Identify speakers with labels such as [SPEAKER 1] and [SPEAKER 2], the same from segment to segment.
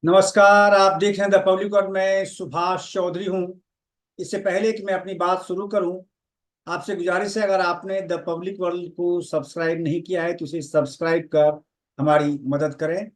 [SPEAKER 1] नमस्कार। आप देख रहे हैं द पब्लिक और मैं सुभाष चौधरी हूं। इससे पहले कि मैं अपनी बात शुरू करूं, आपसे गुजारिश है, अगर आपने द पब्लिक वर्ल्ड को सब्सक्राइब नहीं किया है तो इसे सब्सक्राइब कर हमारी मदद करें।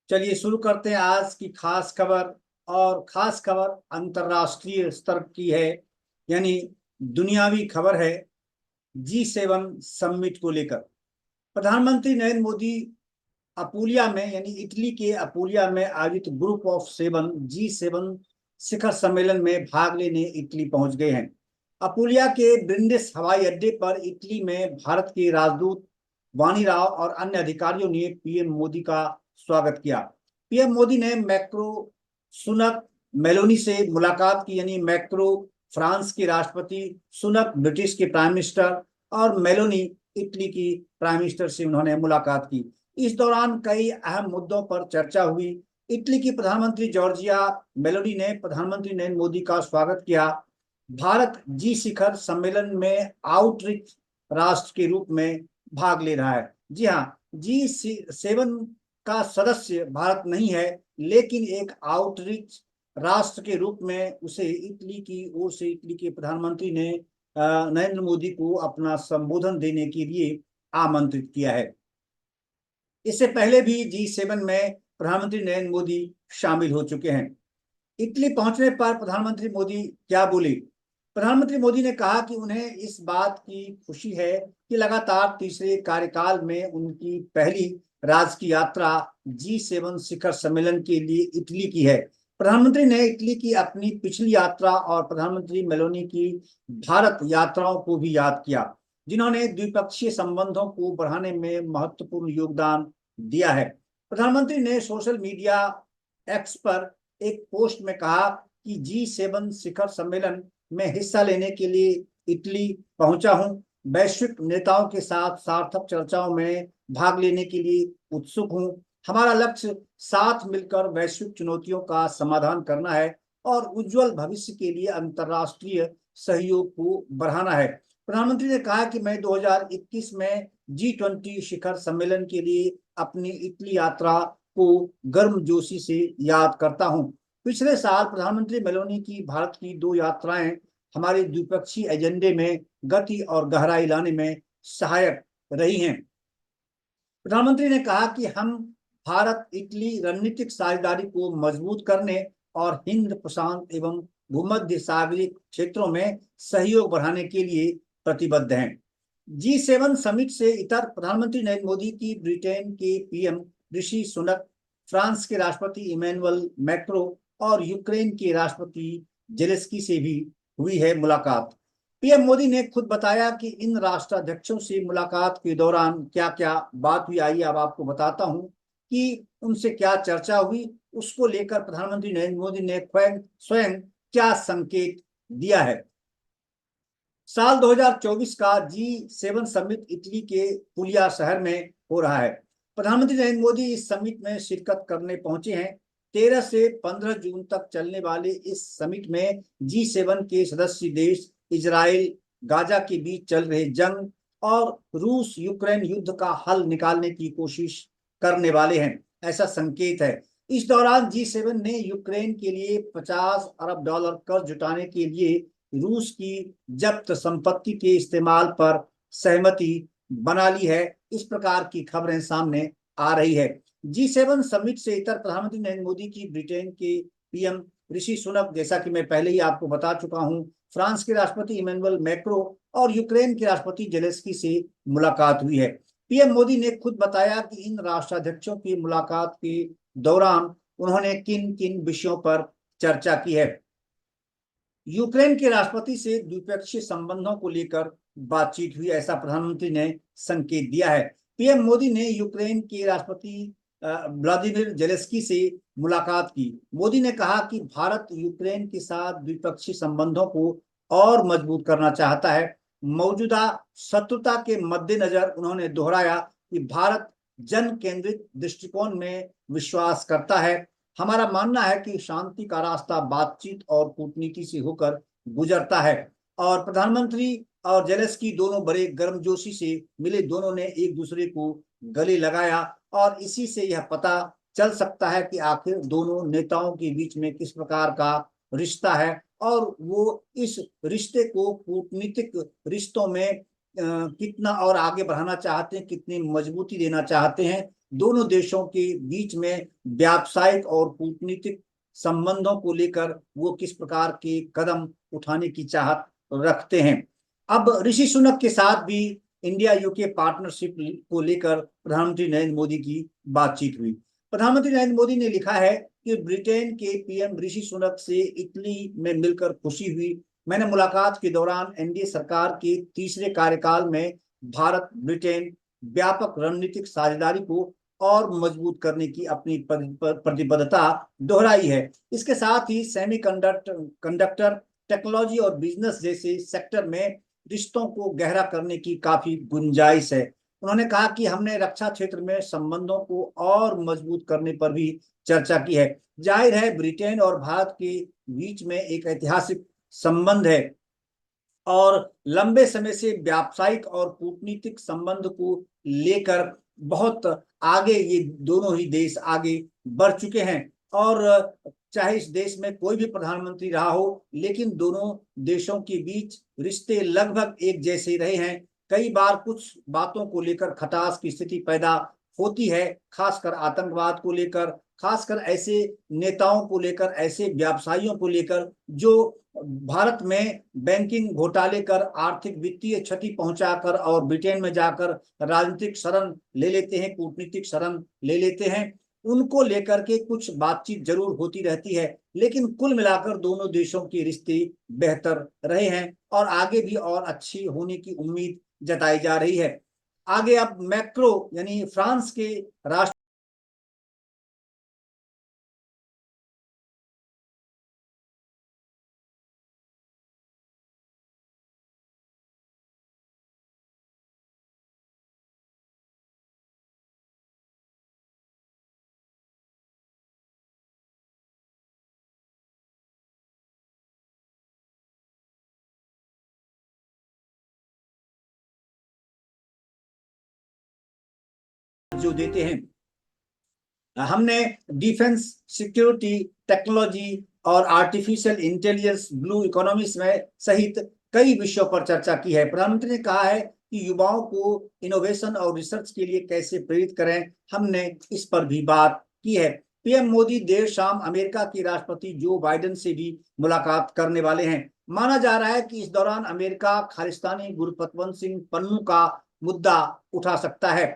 [SPEAKER 1] चलिए शुरू करते हैं आज की खास खबर। और खास खबर अंतर्राष्ट्रीय स्तर की है, यानी दुनियावी खबर है। G7 समिट को लेकर प्रधानमंत्री नरेंद्र मोदी अपूलिया में, यानी इटली के अपूलिया में आयोजित ग्रुप ऑफ सेवन G7 शिखर सम्मेलन में भाग लेने इटली पहुंच गए हैं। अपूलिया के ब्रिंडिस हवाई अड्डे पर इटली में भारत के राजदूत वानी राव और अन्य अधिकारियों ने पीएम मोदी का स्वागत किया। पीएम मोदी ने मैक्रो सुनक मेलोनी से मुलाकात की, यानी मैक्रो फ्रांस के राष्ट्रपति, सुनक ब्रिटिश के प्राइम मिनिस्टर और मेलोनी इटली की प्राइम मिनिस्टर से उन्होंने मुलाकात की। इस दौरान कई अहम मुद्दों पर चर्चा हुई। इटली की प्रधानमंत्री जॉर्जिया मेलोनी ने प्रधानमंत्री नरेंद्र मोदी का स्वागत किया। भारत जी शिखर सम्मेलन में आउटरीच राष्ट्र के रूप में भाग ले रहा है। जी हाँ, G7 का सदस्य भारत नहीं है, लेकिन एक आउटरीच राष्ट्र के रूप में उसे इटली की ओर से इटली के प्रधानमंत्री ने नरेंद्र मोदी को अपना संबोधन देने के लिए आमंत्रित किया है। इससे पहले भी G7 में प्रधानमंत्री नरेंद्र मोदी शामिल हो चुके हैं। इटली पहुंचने पर प्रधानमंत्री मोदी क्या बोले? प्रधानमंत्री मोदी ने कहा कि उन्हें इस बात की खुशी है कि लगातार तीसरे कार्यकाल में उनकी पहली राजकीय यात्रा G7 शिखर सम्मेलन के लिए इटली की है। प्रधानमंत्री ने इटली की अपनी पिछली यात्रा और प्रधानमंत्री मेलोनी की भारत यात्राओं को भी याद किया, जिन्होंने द्विपक्षीय संबंधों को बढ़ाने में महत्वपूर्ण योगदान दिया है। प्रधानमंत्री ने सोशल मीडिया एक्स पर एक पोस्ट में कहा कि G7 शिखर सम्मेलन में हिस्सा लेने के लिए इटली पहुंचा हूं। वैश्विक नेताओं के साथ सार्थक चर्चाओं में भाग लेने के लिए उत्सुक हूं। हमारा लक्ष्य साथ मिलकर वैश्विक चुनौतियों का समाधान करना है और उज्जवल भविष्य के लिए अंतर्राष्ट्रीय सहयोग को बढ़ाना है। प्रधानमंत्री ने कहा कि मैं 2021 में G20 शिखर सम्मेलन के लिए अपनी इटली यात्रा को गर्मजोशी से याद करता हूं। पिछले साल प्रधानमंत्री मेलोनी की भारत की 2 यात्राएं हमारे द्विपक्षीय एजेंडे में गति और गहराई लाने में सहायक रही हैं। प्रधानमंत्री ने कहा कि हम भारत इटली रणनीतिक साझेदारी को मजबूत करने और हिंद प्रशांत एवं भूमध्य सागरीय क्षेत्रों में सहयोग बढ़ाने के लिए प्रतिबद्ध हैं। G7 समिट से इतर प्रधानमंत्री नरेंद्र मोदी की ब्रिटेन के पीएम ऋषि सुनक, फ्रांस के राष्ट्रपति इमैनुअल मैक्रो और यूक्रेन के राष्ट्रपति जेलेस्की से भी हुई है मुलाकात। पीएम मोदी ने खुद बताया कि इन राष्ट्राध्यक्षों से मुलाकात के दौरान क्या क्या बात हुई। आइए अब आपको बताता हूं कि उनसे क्या चर्चा हुई। उसको लेकर प्रधानमंत्री नरेंद्र मोदी ने स्वयं क्या संकेत दिया है। साल 2024 का G7 समिट इटली के पुलिया शहर में हो रहा है। प्रधानमंत्री नरेंद्र मोदी इस समिट में शिरकत करने पहुंचे हैं। 13 से 15 जून तक चलने वाले इस समिट में G7 के सदस्य देश इजराइल गाजा के बीच चल रहे जंग और रूस यूक्रेन युद्ध का हल निकालने की कोशिश करने वाले हैं, ऐसा संकेत है। इस दौरान G7 ने यूक्रेन के लिए $50 अरब कर्ज जुटाने के लिए रूस की जब्त संपत्ति के इस्तेमाल पर सहमति बना ली है। इस प्रकार की खबरें सामने आ रही है। G7 समिट से इतर प्रधानमंत्री नरेंद्र मोदी की ब्रिटेन के पीएम ऋषि सुनक, जैसा कि मैं पहले ही आपको बता चुका हूं, फ्रांस के राष्ट्रपति इमैनुअल मैक्रो और यूक्रेन के राष्ट्रपति जेलेस्की से मुलाकात हुई है। पीएम मोदी ने खुद बताया कि इन राष्ट्राध्यक्षों की मुलाकात के दौरान उन्होंने किन किन विषयों पर चर्चा की है। यूक्रेन के राष्ट्रपति से द्विपक्षीय संबंधों को लेकर बातचीत हुई, ऐसा प्रधानमंत्री ने संकेत दिया है। पीएम मोदी ने यूक्रेन के राष्ट्रपति व्लादिमीर जेलेस्की से मुलाकात की। मोदी ने कहा कि भारत यूक्रेन के साथ द्विपक्षीय संबंधों को और मजबूत करना चाहता है। मौजूदा शत्रुता के मद्देनजर उन्होंने दोहराया कि भारत जन केंद्रित दृष्टिकोण में विश्वास करता है। हमारा मानना है कि शांति का रास्ता बातचीत और कूटनीति से होकर गुजरता है। और प्रधानमंत्री और जेलेस्की दोनों बड़े गर्मजोशी से मिले। दोनों ने एक दूसरे को गले लगाया और इसी से यह पता चल सकता है कि आखिर दोनों नेताओं के बीच में किस प्रकार का रिश्ता है और वो इस रिश्ते को कूटनीतिक रिश्तों में कितना और आगे बढ़ाना चाहते हैं, कितनी मजबूती देना चाहते हैं। दोनों देशों के बीच में व्यावसायिक और कूटनीतिक संबंधों को लेकर वो किस प्रकार के कदम उठाने की चाहत रखते हैं। अब ऋषि सुनक के साथ भी इंडिया यूके पार्टनरशिप को लेकर प्रधानमंत्री नरेंद्र मोदी की बातचीत हुई। प्रधानमंत्री नरेंद्र मोदी ने लिखा है कि ब्रिटेन के पीएम ऋषि सुनक से इटली में मिलकर खुशी हुई। मैंने मुलाकात के दौरान एनडीए सरकार के तीसरे कार्यकाल में भारत ब्रिटेन व्यापक रणनीतिक साझेदारी को और मजबूत करने की अपनी प्रतिबद्धता दोहराई है। इसके साथ ही सेमीकंडक्टर टेक्नोलॉजी और बिजनेस जैसे सेक्टर में रिश्तों को गहरा करने की काफी गुंजाइश है। उन्होंने कहा कि हमने रक्षा क्षेत्र में संबंधों को और मजबूत करने पर भी चर्चा की है। जाहिर है ब्रिटेन और भारत के बीच में एक ऐतिहासिक संबंध है और लंबे समय से व्यावसायिक और कूटनीतिक संबंध को लेकर बहुत आगे ये दोनों ही देश आगे बढ़ चुके हैं। और चाहे इस देश में कोई भी प्रधानमंत्री रहा हो, लेकिन दोनों देशों के बीच रिश्ते लगभग एक जैसे रहे हैं। कई बार कुछ बातों को लेकर खटास की स्थिति पैदा होती है, खासकर आतंकवाद को लेकर, खासकर ऐसे नेताओं को लेकर, ऐसे व्यवसायियों को लेकर जो भारत में बैंकिंग घोटाले कर आर्थिक वित्तीय क्षति पहुंचाकर और ब्रिटेन में जाकर राजनीतिक शरण ले लेते हैं, कूटनीतिक शरण ले लेते हैं। उनको लेकर के कुछ बातचीत जरूर होती रहती है, लेकिन कुल मिलाकर दोनों देशों के रिश्ते बेहतर रहे हैं और आगे भी और अच्छी होने की उम्मीद जताई जा रही है। आगे अब मैक्रो यानी फ्रांस के राष्ट्र जो देते हैं, हमने डिफेंस, सिक्योरिटी, टेक्नोलॉजी और आर्टिफिशियल इंटेलिजेंस, ब्लू इकोनॉमिक्स में सहित कई विषयों पर चर्चा की है। प्रधानमंत्री ने कहा है कि युवाओं को इनोवेशन और रिसर्च के लिए कैसे प्रेरित करें, हमने इस पर भी बात की है। पीएम मोदी देर शाम अमेरिका के राष्ट्रपति जो बाइडेन से भी मुलाकात करने वाले हैं। माना जा रहा है कि इस दौरान अमेरिका खालिस्तानी गुरपतवंत सिंह पन्नू का मुद्दा उठा सकता है।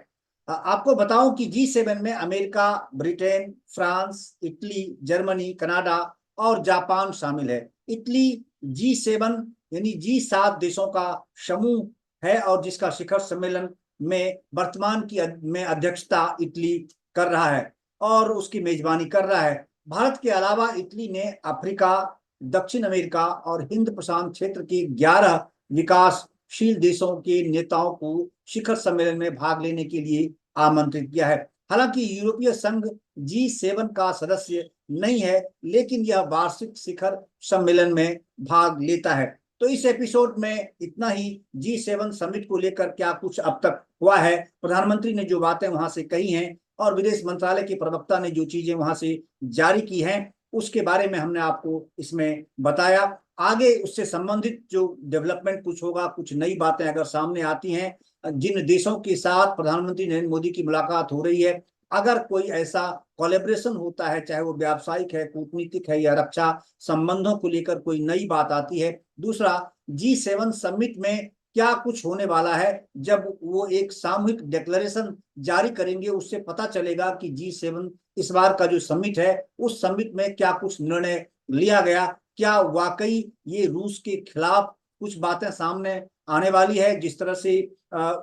[SPEAKER 1] आपको बताऊं कि G7 में America, Britain, France, Italy, Germany, Canada और जापान शामिल है। इटली G7 यानी G7 देशों का समूह है और जिसका शिखर सम्मेलन में वर्तमान की में अध्यक्षता इटली कर रहा है और उसकी मेजबानी कर रहा है। भारत के अलावा इटली ने अफ्रीका, दक्षिण अमेरिका और हिंद प्रशांत क्षेत्र के 11 विकासशील देशों के नेताओं को शिखर सम्मेलन में भाग लेने के लिए आमंत्रित किया है। हालांकि यूरोपीय संघ G7 का सदस्य नहीं है, लेकिन यह वार्षिक शिखर सम्मेलन में भाग लेता है। तो इस एपिसोड में इतना ही। G7 समिट को लेकर क्या कुछ अब तक हुआ है, प्रधानमंत्री ने जो बातें वहां से कही हैं और विदेश मंत्रालय के प्रवक्ता ने जो चीजें वहां से जारी की हैं, उसके बारे में हमने आपको इसमें बताया। आगे उससे संबंधित जो डेवलपमेंट कुछ होगा, कुछ नई बातें अगर सामने आती हैं, जिन देशों के साथ प्रधानमंत्री नरेंद्र मोदी की मुलाकात हो रही है, अगर कोई ऐसा कोलैबोरेशन होता है, चाहे वो व्यावसायिक है, कूटनीतिक है या रक्षा संबंधों को लेकर कोई नई बात आती है। दूसरा, G7 समिट में क्या कुछ होने वाला है, जब वो एक सामूहिक डिक्लेरेशन जारी करेंगे उससे पता चलेगा कि G7 इस बार का जो समिट है, उस समिट में क्या कुछ निर्णय लिया गया, क्या वाकई ये रूस के खिलाफ कुछ बातें सामने आने वाली है। जिस तरह से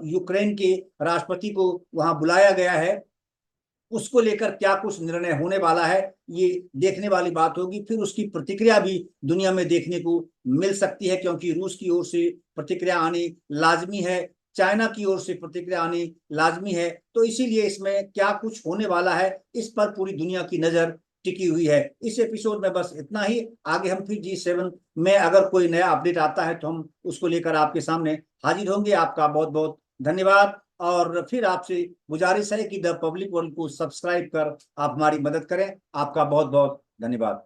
[SPEAKER 1] यूक्रेन के राष्ट्रपति को वहां बुलाया गया है, उसको लेकर क्या कुछ निर्णय होने वाला है, ये देखने वाली बात होगी। फिर उसकी प्रतिक्रिया भी दुनिया में देखने को मिल सकती है, क्योंकि रूस की ओर से प्रतिक्रिया आनी लाजमी है, चाइना की ओर से प्रतिक्रिया आनी लाजमी है। तो इसीलिए इसमें क्या कुछ होने वाला है, इस पर पूरी दुनिया की नजर टिकी हुई है। इस एपिसोड में बस इतना ही। आगे हम फिर G7 में अगर कोई नया अपडेट आता है तो हम उसको लेकर आपके सामने हाजिर होंगे। आपका बहुत बहुत धन्यवाद और फिर आपसे गुजारिश है कि द पब्लिक वर्ल्ड को सब्सक्राइब कर आप हमारी मदद करें। आपका बहुत बहुत धन्यवाद।